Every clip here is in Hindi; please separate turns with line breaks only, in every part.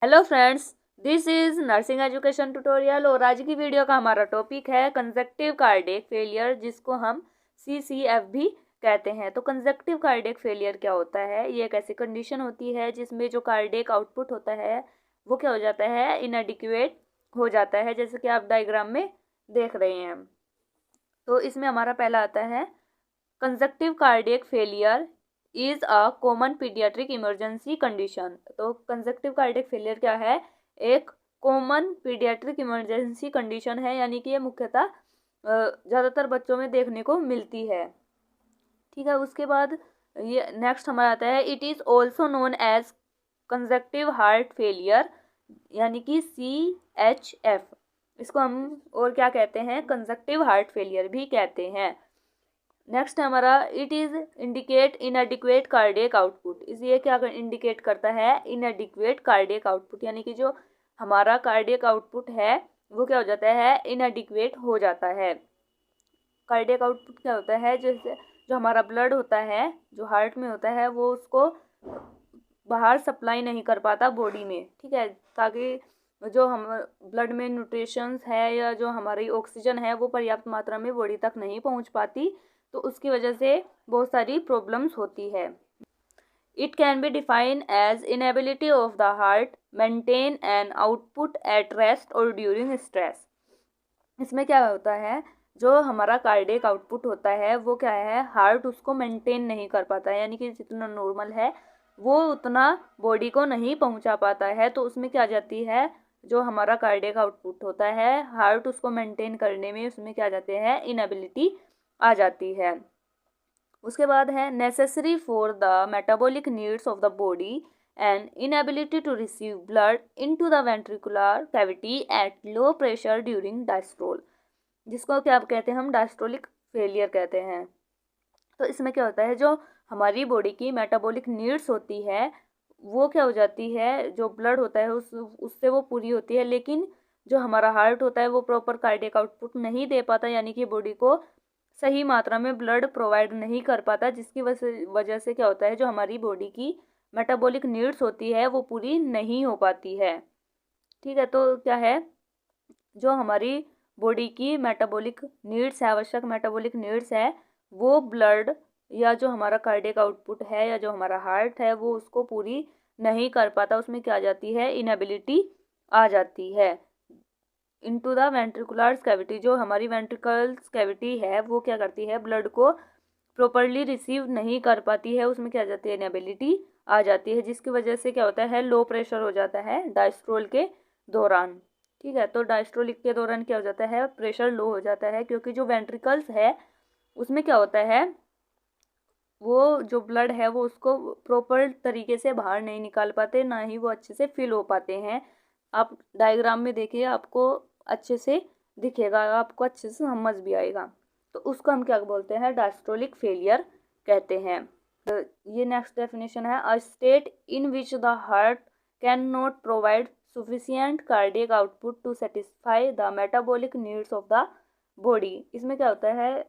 Hello friends, this is nursing education tutorial और आज की वीडियो का हमारा टॉपिक है कंजक्टिव कार्डियक फेलियर, जिसको हम CCF भी कहते हैं। तो कंजक्टिव कार्डियक फेलियर क्या होता है? ये एक ऐसी कंडीशन होती है जिसमें जो कार्डियक आउटपुट होता है वो क्या हो जाता है, इनएडिक्वेट हो जाता है, जैसे कि आप डायग्राम में देख रहे हैं। तो इसमें हमारा पहला आता है conjunctive cardiac failure is a common paediatric emergency condition. तो कंजक्टिव कार्डियक फेलियर क्या है? एक कॉमन पीडियाट्रिक इमरजेंसी कंडीशन है, यानी कि ये मुख्यतः ज़्यादातर बच्चों में देखने को मिलती है। ठीक है, उसके बाद ये नेक्स्ट हमारा आता है it is also known as congestive heart failure, यानी कि CHF। इसको हम और क्या कहते हैं? कंजक्टिव हार्ट फेलियर भी कहते हैं। नेक्स्ट है हमारा it is indicate इनएडिक्वेट cardiac output. इस ये क्या इंडिकेट करता है? इनएडिक्वेट कार्डियक आउटपुट, यानी कि जो हमारा कार्डियक आउटपुट है वो क्या हो जाता है? इनएडिक्वेट हो जाता है। कार्डियक आउटपुट क्या होता है? जैसे जो हमारा ब्लड होता है, जो हार्ट में होता है, वो उसको बाहर सप्लाई नहीं कर पाता बॉडी में। ठीक है, ताकि जो हम ब्लड में न्यूट्रिशंस है या जो हमारी ऑक्सीजन है वो पर्याप्त मात्रा में बॉडी तक नहीं पहुंच पाती, तो उसकी वजह से बहुत सारी प्रॉब्लम्स होती है। It can be define as inability of the heart maintain an output at rest और ड्यूरिंग स्ट्रेस। इसमें क्या होता है, जो हमारा कार्डियक आउटपुट होता है वो क्या है, हार्ट उसको मेंटेन नहीं कर पाता है, यानी कि जितना नॉर्मल है वो उतना बॉडी को नहीं पहुंचा पाता है। तो उसमें क्या जाती है, जो हमारा कार्डियक आउटपुट होता है हार्ट उसको मेंटेन करने में उसमें क्या जाते हैं, इनएबिलिटी आ जाती है। उसके बाद है necessary for the metabolic needs of the body and inability to receive blood into the ventricular cavity at low pressure during diastole, जिसको क्या कहते हैं हम? डायस्ट्रोलिक फेलियर कहते हैं। तो इसमें क्या होता है, जो हमारी बॉडी की मेटाबॉलिक नीड्स होती है वो क्या हो जाती है, जो ब्लड होता है उससे वो पूरी होती है, लेकिन जो हमारा हार्ट होता है वो प्रॉपर कार्डियक आउटपुट नहीं दे पाता, यानी कि बॉडी को सही मात्रा में ब्लड प्रोवाइड नहीं कर पाता, जिसकी वजह से क्या होता है, जो हमारी बॉडी की मेटाबॉलिक नीड्स होती है वो पूरी नहीं हो पाती है। ठीक है, तो क्या है, जो हमारी बॉडी की मेटाबॉलिक नीड्स है, आवश्यक मेटाबॉलिक नीड्स है, वो ब्लड या जो हमारा कार्डियक आउटपुट है या जो हमारा हार्ट है वो उसको पूरी नहीं कर पाता, उसमें क्या आ जाती है, इनएबिलिटी आ जाती है। इनटू द वेंट्रिकुलर्स कैविटी, जो हमारी वेंट्रिकल्स कैविटी है वो क्या करती है, ब्लड को प्रॉपरली रिसीव नहीं कर पाती है, उसमें क्या आ जाती है, इनएबिलिटी आ जाती है, जिसकी वजह से क्या होता है, लो प्रेशर हो जाता है डायस्ट्रोल के दौरान। ठीक है, तो डायस्ट्रोलिक के दौरान क्या हो जाता है, प्रेशर लो हो जाता है, क्योंकि जो वेंट्रिकल्स है उसमें क्या होता है, वो जो ब्लड है वो उसको प्रॉपर तरीके से बाहर नहीं निकाल पाते, ना ही वो अच्छे से फिल हो पाते हैं। आप डायग्राम में देखिए, आपको अच्छे से दिखेगा, आपको अच्छे से समझ भी आएगा। तो उसको हम क्या बोलते हैं, डायस्ट्रोलिक फेलियर कहते हैं। तो ये नेक्स्ट डेफिनेशन है a state in which the heart can not provide sufficient cardiac output to satisfy the metabolic needs of the body। इसमें क्या होता है,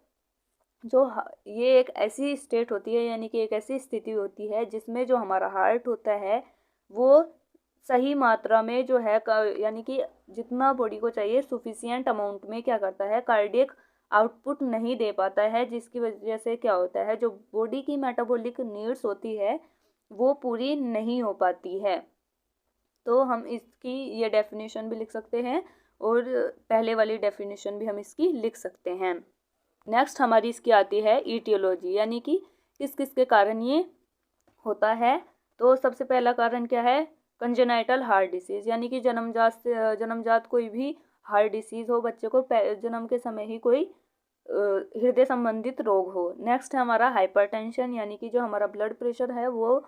जो ये एक ऐसी स्टेट होती है, यानी कि एक ऐसी स्थिति होती है जिसमें जो हमारा हार्ट होता है वो सही मात्रा में जो है, यानी कि जितना बॉडी को चाहिए सुफिशियंट अमाउंट में क्या करता है, कार्डियक आउटपुट नहीं दे पाता है, जिसकी वजह से क्या होता है, जो बॉडी की मेटाबॉलिक नीड्स होती है वो पूरी नहीं हो पाती है। तो हम इसकी ये डेफिनेशन भी लिख सकते हैं और पहले वाली डेफिनेशन भी हम इसकी लिख सकते हैं। नेक्स्ट हमारी इसकी आती है ईटियोलॉजी, यानी कि किस किस के कारण ये होता है। तो सबसे पहला कारण क्या है, कंजेनाइटल हार्ट डिसीज़, यानी कि जन्मजात कोई भी हार्ट डिसीज़ हो, बच्चे को जन्म के समय ही कोई हृदय संबंधित रोग हो। नेक्स्ट है हमारा हाइपरटेंशन, यानी कि जो हमारा ब्लड प्रेशर है वो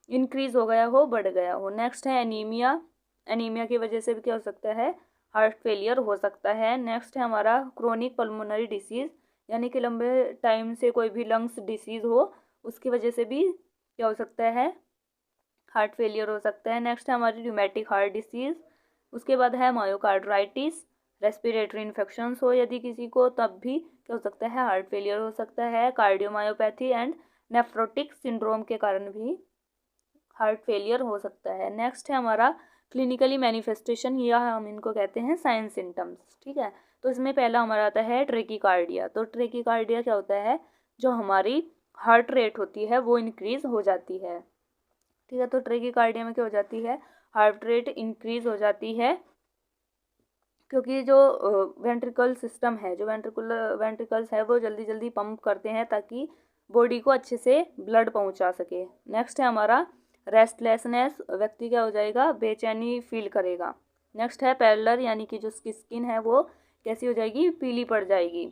इंक्रीज हो गया हो, बढ़ गया हो। नेक्स्ट है एनीमिया, एनीमिया की वजह से भी क्या हो सकता है, हार्ट फेलियर हो सकता है। नेक्स्ट है हमारा क्रोनिक पल्मोनरी डिसीज़, यानी कि लंबे टाइम से कोई भी लंग्स डिसीज़ हो उसकी वजह से भी क्या हो सकता है, हार्ट फेलियर हो सकता है। नेक्स्ट है हमारी र्यूमेटिक हार्ट डिसीज़। उसके बाद है मायोकार्ड्राइटिस, रेस्पिरेटरी इन्फेक्शंस हो यदि किसी को, तब भी क्या हो सकता है, हार्ट फेलियर हो सकता है। कार्डियोमायोपैथी एंड नेफ्रोटिक सिंड्रोम के कारण भी हार्ट फेलियर हो सकता है। नेक्स्ट है हमारा क्लिनिकली मैनिफेस्टेशन, या हम इनको कहते हैं साइन सिम्टम्स। ठीक है, तो इसमें पहला हमारा आता है ट्रेकीकार्डिया। तो ट्रेकीकार्डिया क्या होता है, जो हमारी हार्ट रेट होती है वो इंक्रीज हो जाती है। ठीक है, तो ट्रेकीकार्डिया में क्या हो जाती है, हार्ट रेट इंक्रीज हो जाती है, क्योंकि जो वेंट्रिकल सिस्टम है, जो वेंट्रिकल्स है वो जल्दी जल्दी पंप करते हैं ताकि बॉडी को अच्छे से ब्लड पहुंचा सके। नेक्स्ट है हमारा रेस्टलेसनेस, व्यक्ति क्या हो जाएगा, बेचैनी फील करेगा। नेक्स्ट है पैलर, यानी कि जो स्किन है वो कैसी हो जाएगी, पीली पड़ जाएगी।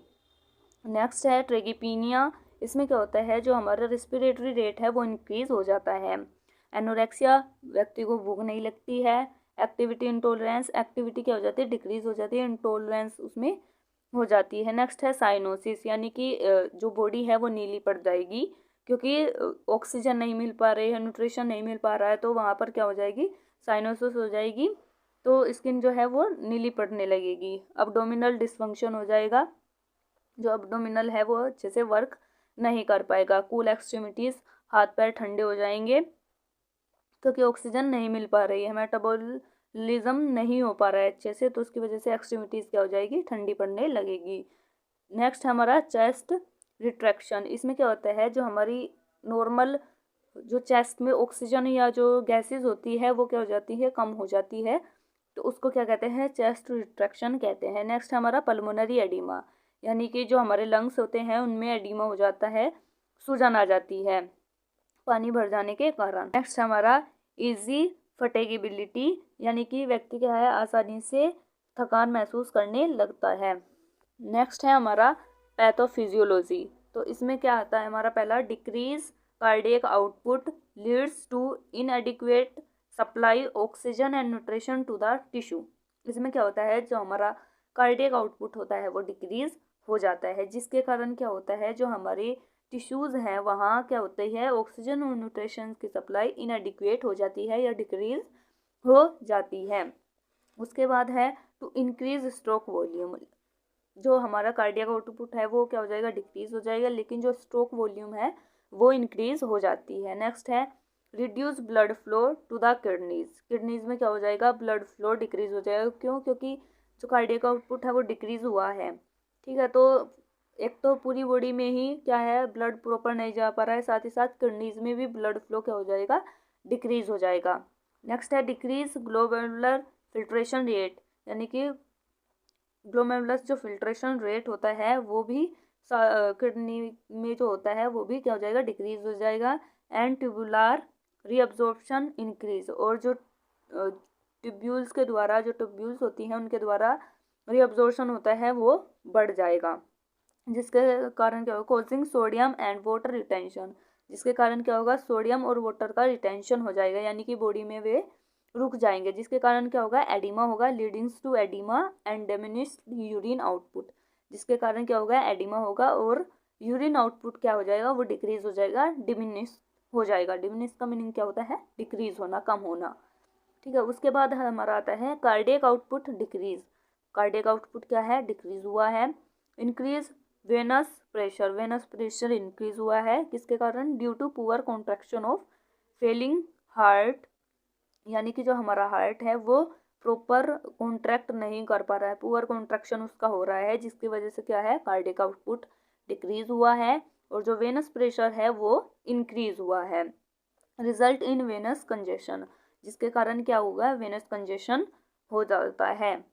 नेक्स्ट है ट्रेगिपीनिया, इसमें क्या होता है, जो हमारा रिस्पिरेटरी रेट है वो इंक्रीज हो जाता है। एनोरेक्सिया, व्यक्ति को भूख नहीं लगती है। एक्टिविटी इंटॉलरेंस, एक्टिविटी क्या हो जाती है, डिक्रीज हो जाती है, इंटॉलरेंस उसमें हो जाती है। नेक्स्ट है साइनोसिस, यानी कि जो बॉडी है वो नीली पड़ जाएगी, क्योंकि ऑक्सीजन नहीं मिल पा रही है, न्यूट्रिशन नहीं मिल पा रहा है, तो वहाँ पर क्या हो जाएगी, साइनोसिस हो जाएगी, तो स्किन जो है वो नीली पड़ने लगेगी। अब्डोमिनल डिसफंक्शन हो जाएगा, जो अब्डोमिनल है वो अच्छे से वर्क नहीं कर पाएगा। कूल एक्सट्रीमिटीज़, हाथ पैर ठंडे हो जाएंगे, क्योंकि ऑक्सीजन नहीं मिल पा रही है, मेटाबॉलिज्म नहीं हो पा रहा है अच्छे से, तो उसकी वजह से एक्सट्रीमिटीज़ क्या हो जाएगी, ठंडी पड़ने लगेगी। नेक्स्ट हमारा चेस्ट रिट्रैक्शन, इसमें क्या होता है, जो हमारी नॉर्मल जो चेस्ट में ऑक्सीजन या जो गैसेज होती है वो क्या हो जाती है, कम हो जाती है, तो उसको क्या कहते हैं, चेस्ट रिट्रैक्शन कहते हैं। नेक्स्ट हमारा पल्मोनरी एडिमा, यानी कि जो हमारे लंग्स होते हैं उनमें एडिमा हो जाता है, सूजन आ जाती है पानी भर जाने के कारण। नेक्स्ट हमारा इजी फटेगिबिलिटी, यानी कि व्यक्ति क्या है, आसानी से थकान महसूस करने लगता है। नेक्स्ट है हमारा पैथोफिजियोलॉजी, तो इसमें क्या आता है, हमारा पहला decrease cardiac output leads to inadequate supply oxygen and nutrition to the tissue. इसमें क्या होता है, जो हमारा कार्डियक आउटपुट होता है वो डिक्रीज हो जाता है, जिसके कारण क्या होता है, जो हमारे टिश्यूज़ हैं वहाँ क्या होती है, ऑक्सीजन और न्यूट्रिशन की सप्लाई इनएडिक्वेट हो जाती है या डिक्रीज हो जाती है। उसके बाद है टू इंक्रीज स्ट्रोक वॉल्यूम, जो हमारा कार्डियक आउटपुट है वो क्या हो जाएगा, डिक्रीज हो जाएगा, लेकिन जो स्ट्रोक वॉल्यूम है वो इंक्रीज हो जाती है। नेक्स्ट है reduce blood flow to the kidneys, kidneys में क्या हो जाएगा, ब्लड फ्लो डिक्रीज हो जाएगा। क्यों, क्योंकि जो कार्डियक आउटपुट है वो डिक्रीज हुआ है। ठीक है, तो एक तो पूरी बॉडी में ही क्या है, ब्लड प्रॉपर नहीं जा पा रहा है, साथ ही साथ किडनीज में भी ब्लड फ्लो क्या हो जाएगा, डिक्रीज हो जाएगा। नेक्स्ट है डिक्रीज ग्लोमेरुलर फिल्ट्रेशन रेट, यानी कि ग्लोमेरुलस जो फिल्ट्रेशन रेट होता है वो भी किडनी में जो होता है वो भी क्या हो जाएगा, डिक्रीज हो जाएगा। एंड ट्यूबुलर रीअब्जॉर्प्शन इंक्रीज, और जो ट्यूब्यूल्स के द्वारा, जो ट्यूब्यूल्स होती हैं उनके द्वारा रीअब्जॉर्प्शन होता है वो बढ़ जाएगा, जिसके कारण क्या होगा, causing sodium and water retention, जिसके कारण क्या होगा, सोडियम और वाटर का रिटेंशन हो जाएगा, यानी कि बॉडी में वे रुक जाएंगे, जिसके कारण क्या होगा, एडिमा होगा, leadings to oedema and diminished urine output, जिसके कारण क्या होगा, एडिमा होगा और यूरिन आउटपुट क्या हो जाएगा, वो डिक्रीज हो जाएगा, डिमिनिश हो जाएगा। डिमिनिश का मीनिंग क्या होता है, डिक्रीज होना, कम होना। ठीक है, उसके बाद हमारा आता है cardiac output decrease, cardiac output क्या है, डिक्रीज हुआ है। Increase venous pressure, venous pressure increase हुआ है, किसके कारण, due to poor contraction of failing heart, यानी कि जो हमारा हार्ट है वो प्रॉपर कॉन्ट्रैक्ट नहीं कर पा रहा है, पुअर कॉन्ट्रैक्शन उसका हो रहा है, जिसकी वजह से क्या है, कार्डियक आउटपुट डिक्रीज हुआ है, और जो वेनस प्रेशर है वो इंक्रीज हुआ है। रिजल्ट इन वेनस कंजेशन, जिसके कारण क्या होगा, वेनस कंजेशन हो जाता है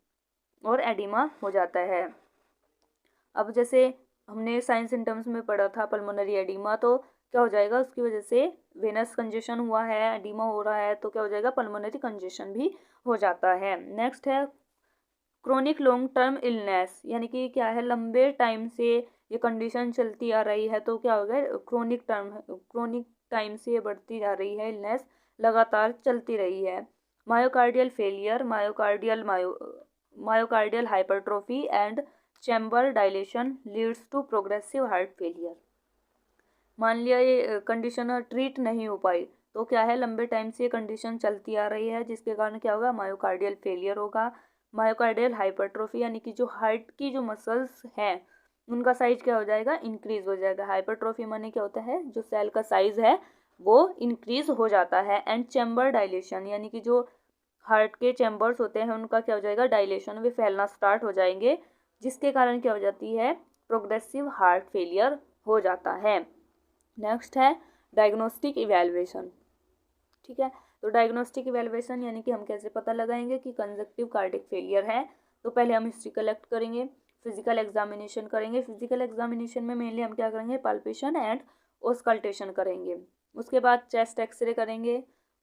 और एडिमा हो जाता है। अब जैसे हमने साइन सिम्टम्स में पढ़ा था पल्मोनरी एडिमा, तो क्या हो जाएगा, उसकी वजह से वेनस कंजेशन हुआ है, एडिमा हो रहा है, तो क्या हो जाएगा, पल्मोनरी कंजेशन भी हो जाता है। नेक्स्ट है क्रोनिक लॉन्ग टर्म इलनेस, यानी कि क्या है, लंबे टाइम से ये कंडीशन चलती आ रही है, तो क्या होगा, क्रोनिक टाइम से ये बढ़ती जा रही है, इलनेस लगातार चलती रही है। Myocardial failure, myocardial hypertrophy and chamber dilation leads to progressive heart failure. मान लिया ये कंडीशन ट्रीट नहीं हो पाई, तो क्या है, लंबे टाइम से ये कंडीशन चलती आ रही है, जिसके कारण क्या होगा, मायोकार्डियल फेलियर होगा। मायोकार्डियल हाइपरट्रोफी, यानी कि जो हार्ट की जो मसल्स हैं उनका साइज क्या हो जाएगा, इंक्रीज हो जाएगा। हाइपरट्रोफी माने क्या होता है, जो सेल का साइज है वो इंक्रीज हो जाता है। एंड चैम्बर डायलेशन, यानी कि जो हार्ट के चैम्बर्स होते हैं उनका क्या हो जाएगा, डायलेशन, वे फैलना स्टार्ट हो जाएंगे, जिसके कारण क्या हो जाती है, प्रोग्रेसिव हार्ट फेलियर हो जाता है। नेक्स्ट है डायग्नोस्टिक इवैल्यूएशन। ठीक है, तो डायग्नोस्टिक इवैल्यूएशन यानी कि हम कैसे पता लगाएंगे कि कंजक्टिव कार्डियक फेलियर है। तो पहले हम हिस्ट्री कलेक्ट करेंगे, फिजिकल एग्जामिनेशन करेंगे। फिजिकल एग्जामिनेशन में मेनली हम क्या करेंगे, पाल्पेशन एंड ऑस्कल्टेशन करेंगे। उसके बाद चेस्ट एक्सरे करेंगे।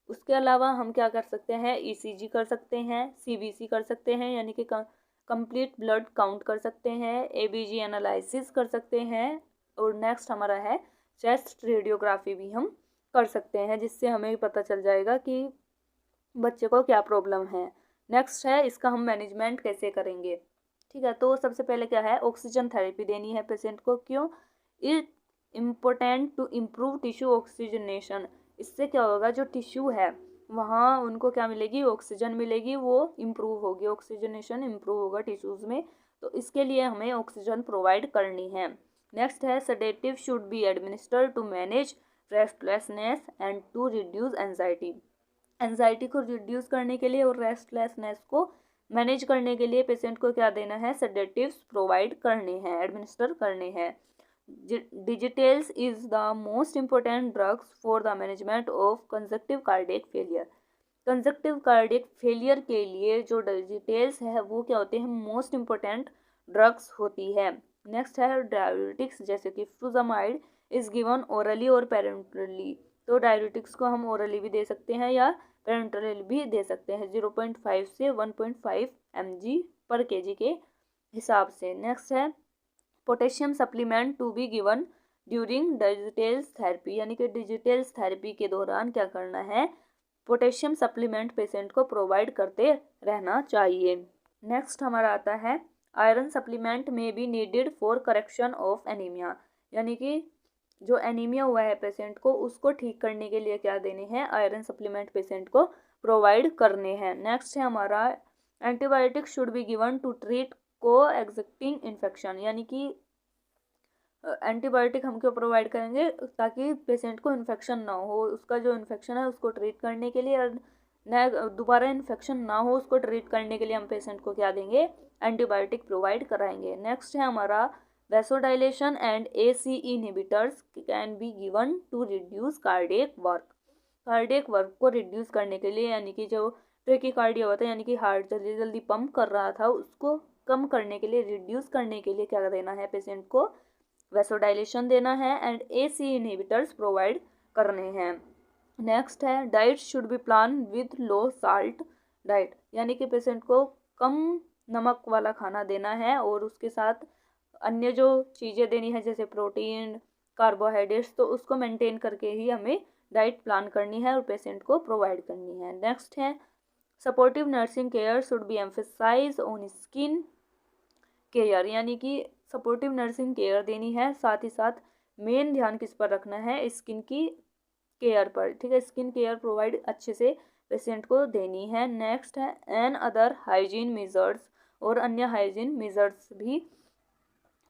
उसके अलावा हम क्या कर सकते हैं, ईसीजी कर सकते हैं, सीबीसी कर सकते हैं यानी कि कंप्लीट ब्लड काउंट कर सकते हैं, एबीजी एनालिसिस कर सकते हैं, और नेक्स्ट हमारा है चेस्ट रेडियोग्राफी भी हम कर सकते हैं, जिससे हमें पता चल जाएगा कि बच्चे को क्या प्रॉब्लम है। नेक्स्ट है इसका हम मैनेजमेंट कैसे करेंगे। ठीक है, तो सबसे पहले क्या है, ऑक्सीजन थेरेपी देनी है पेशेंट को। क्यों, it important to improve tissue oxygenation. इससे क्या होगा, जो टिश्यू है वहाँ उनको क्या मिलेगी, ऑक्सीजन मिलेगी, वो इम्प्रूव होगी, ऑक्सीजनेशन इम्प्रूव होगा टिश्यूज़ में। तो इसके लिए हमें ऑक्सीजन प्रोवाइड करनी है। नेक्स्ट है sedative should be administered to manage restlessness and to reduce anxiety. Anxiety को रिड्यूस करने के लिए और रेस्टलेसनेस को मैनेज करने के लिए पेशेंट को क्या देना है, सेडेटिव्स प्रोवाइड करने हैं, एडमिनिस्टर करने हैं। Digitalis is the most important drugs for the management of congestive cardiac failure. Congestive cardiac failure के लिए जो डिजिटेल्स है वो क्या होते हैं, मोस्ट इम्पोर्टेंट ड्रग्स होती है। नेक्स्ट है डाययूरेटिक्स, जैसे कि फ्लूजामाइड इज गिवन ओरली और पेरेंटली। तो डाययूरेटिक्स को हम ओरली भी दे सकते हैं या पेरेंटली भी दे सकते हैं, 0.5 से 1.5 mg पर kg के हिसाब से। नेक्स्ट है potassium supplement to be given during digitalis therapy, यानी कि डिजिटल्स थेरेपी के दौरान क्या करना है, पोटेशियम सप्लीमेंट पेशेंट को प्रोवाइड करते रहना चाहिए। नेक्स्ट हमारा आता है iron supplement may be needed for correction of anaemia, यानी कि जो एनीमिया हुआ है पेशेंट को उसको ठीक करने के लिए क्या देने हैं, आयरन सप्लीमेंट पेशेंट को प्रोवाइड करने हैं। नेक्स्ट है हमारा antibiotic should be given to treat coexisting infection, यानी कि एंटीबायोटिक हम क्यों प्रोवाइड करेंगे, ताकि पेशेंट को इन्फेक्शन ना हो, उसका जो इन्फेक्शन है उसको ट्रीट करने के लिए, और न दोबारा इन्फेक्शन ना हो उसको ट्रीट करने के लिए हम पेशेंट को क्या देंगे, एंटीबायोटिक प्रोवाइड कराएंगे। नेक्स्ट है हमारा vasodilation and ACE inhibitors can be given to reduce cardiac work. Cardiac work को रिड्यूस करने के लिए, यानी कि जो ट्रेकीकार्डिया होता है यानी कि हार्ट जल्दी जल्दी पंप कर रहा था उसको कम करने के लिए, रिड्यूस करने के लिए क्या देना है, पेशेंट को वैसोडाइलेशन देना है एंड ACE इनहिबिटर्स प्रोवाइड करने हैं। नेक्स्ट है diet should be plan with low salt diet, यानी कि पेशेंट को कम नमक वाला खाना देना है और उसके साथ अन्य जो चीज़ें देनी है जैसे प्रोटीन, कार्बोहाइड्रेट्स, तो उसको मेंटेन करके ही हमें डाइट प्लान करनी है और पेशेंट को प्रोवाइड करनी है। नेक्स्ट है supportive nursing care should be emphasize on skin care, यानी कि सपोर्टिव नर्सिंग केयर देनी है, साथ ही साथ मेन ध्यान किस पर रखना है, स्किन की केयर पर। ठीक है, स्किन केयर प्रोवाइड अच्छे से पेशेंट को देनी है। नेक्स्ट है एन अदर हाइजीन मेजर्स, और अन्य हाइजीन मेजर्स भी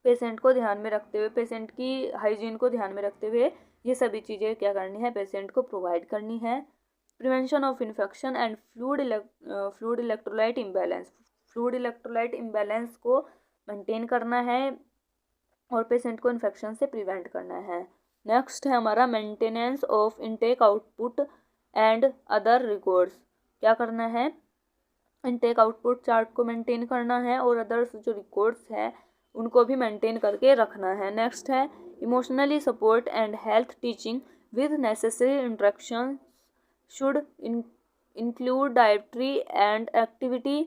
पेशेंट को ध्यान में रखते हुए, पेशेंट की हाइजीन को ध्यान में रखते हुए ये सभी चीज़ें क्या करनी है, पेशेंट को प्रोवाइड करनी है। Prevention of infection and fluid electrolyte imbalance, fluid electrolyte imbalance को मेंटेन करना है और पेशेंट को इन्फेक्शन से प्रिवेंट करना है। नेक्स्ट है हमारा maintenance of intake output and other records, क्या करना है, इनटेक आउटपुट चार्ट को मेंटेन करना है और अदर्स जो रिकॉर्ड्स है उनको भी मेंटेन करके रखना है। नेक्स्ट है emotionally support and health teaching with necessary instruction should include dietary and activity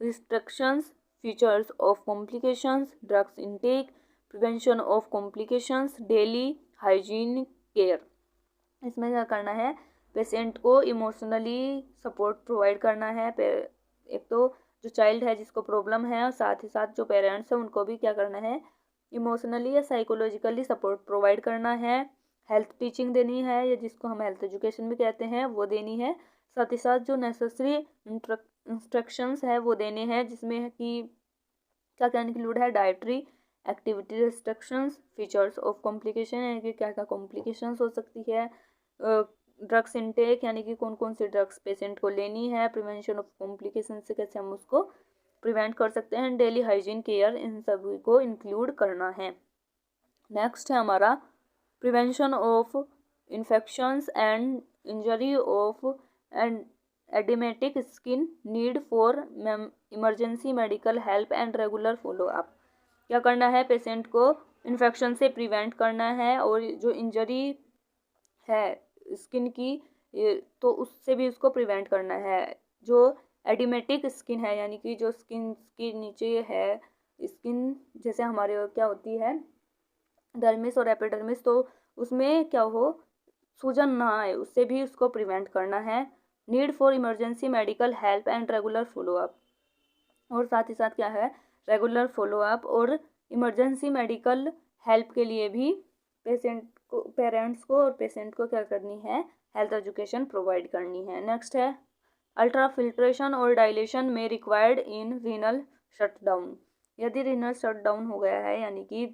restrictions, features of complications, drugs intake, prevention of complications, daily hygiene care। इसमें क्या करना है, पेशेंट को इमोशनली सपोर्ट प्रोवाइड करना है, एक तो जो चाइल्ड है जिसको प्रॉब्लम है और साथ ही साथ जो पेरेंट्स हैं उनको भी क्या करना है, इमोशनली या साइकोलॉजिकली सपोर्ट प्रोवाइड करना है। हेल्थ टीचिंग देनी है या जिसको हम हेल्थ एजुकेशन भी कहते हैं वो देनी है। साथ ही साथ जो नेसेसरी इंस्ट्रक्शंस है वो देने हैं, जिसमें कि क्या क्या इंक्लूड है, dietary activity restrictions, features of complication, यानी कि क्या क्या कॉम्प्लिकेशंस हो सकती है, ड्रग्स इनटेक यानी कि कौन कौन सी ड्रग्स पेशेंट को लेनी है, प्रिवेंशन ऑफ कॉम्प्लिकेशन से कैसे हम उसको प्रिवेंट कर सकते हैं, डेली हाइजीन केयर, इन सभी को इंक्लूड करना है। नेक्स्ट है हमारा prevention of infections and injury of and oedematic skin, need for emergency medical help and regular follow up. क्या करना है, पेशेंट को इन्फेक्शन से प्रिवेंट करना है और जो इंजरी है स्किन की तो उससे भी उसको प्रिवेंट करना है। जो एडिमेटिक स्किन है यानी कि जो स्किन के नीचे है स्किन, जैसे हमारे क्या होती है डर्मिस और एपिडर्मिस, तो उसमें क्या हो सूजन ना आए, उससे भी उसको प्रिवेंट करना है। Need for emergency medical help and regular follow up, और साथ ही साथ क्या है रेगुलर फॉलोअप और इमरजेंसी मेडिकल हेल्प के लिए भी पेरेंट्स को और पेशेंट को क्या करनी है, हेल्थ एजुकेशन प्रोवाइड करनी है। नेक्स्ट है अल्ट्रा फिल्ट्रेशन और डायलेशन में रिक्वायर्ड इन रीनल शटडाउन। यदि रीनल शटडाउन हो गया है यानी कि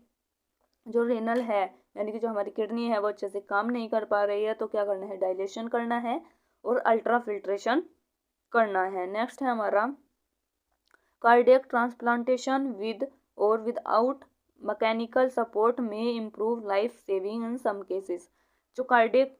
जो रीनल है यानी कि जो हमारी किडनी है वो अच्छे से काम नहीं कर पा रही है, तो क्या करना है, डायलेशन करना है और अल्ट्रा फिल्ट्रेशन करना है। नेक्स्ट है हमारा कार्डियक ट्रांसप्लांटेशन विद और without mechanical support may improve life saving in some cases. जो कार्डियक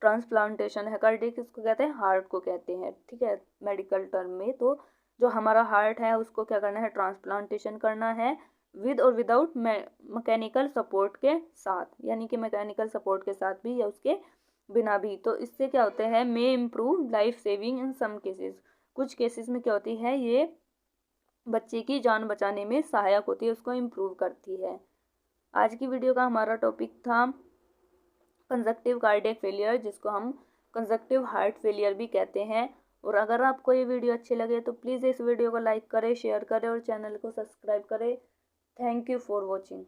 ट्रांसप्लांटेशन है, कार्डियक किसको कहते हैं, हार्ट को कहते हैं, ठीक है मेडिकल टर्म में। तो जो हमारा हार्ट है उसको क्या करना है, ट्रांसप्लांटेशन करना है विद और विदाउट मैकेनिकल सपोर्ट के साथ, यानी कि मैकेनिकल सपोर्ट के साथ भी या उसके बिना भी। तो इससे क्या होते हैं, may improve life saving in some cases, कुछ केसेस में क्या होती है ये बच्चे की जान बचाने में सहायक होती है, उसको इम्प्रूव करती है। आज की वीडियो का हमारा टॉपिक था कंजक्टिव कार्डियक फेलियर, जिसको हम कंजक्टिव हार्ट फेलियर भी कहते हैं। और अगर आपको ये वीडियो अच्छी लगे तो प्लीज़ इस वीडियो को लाइक करें, शेयर करें और चैनल को सब्सक्राइब करें। Thank you for watching.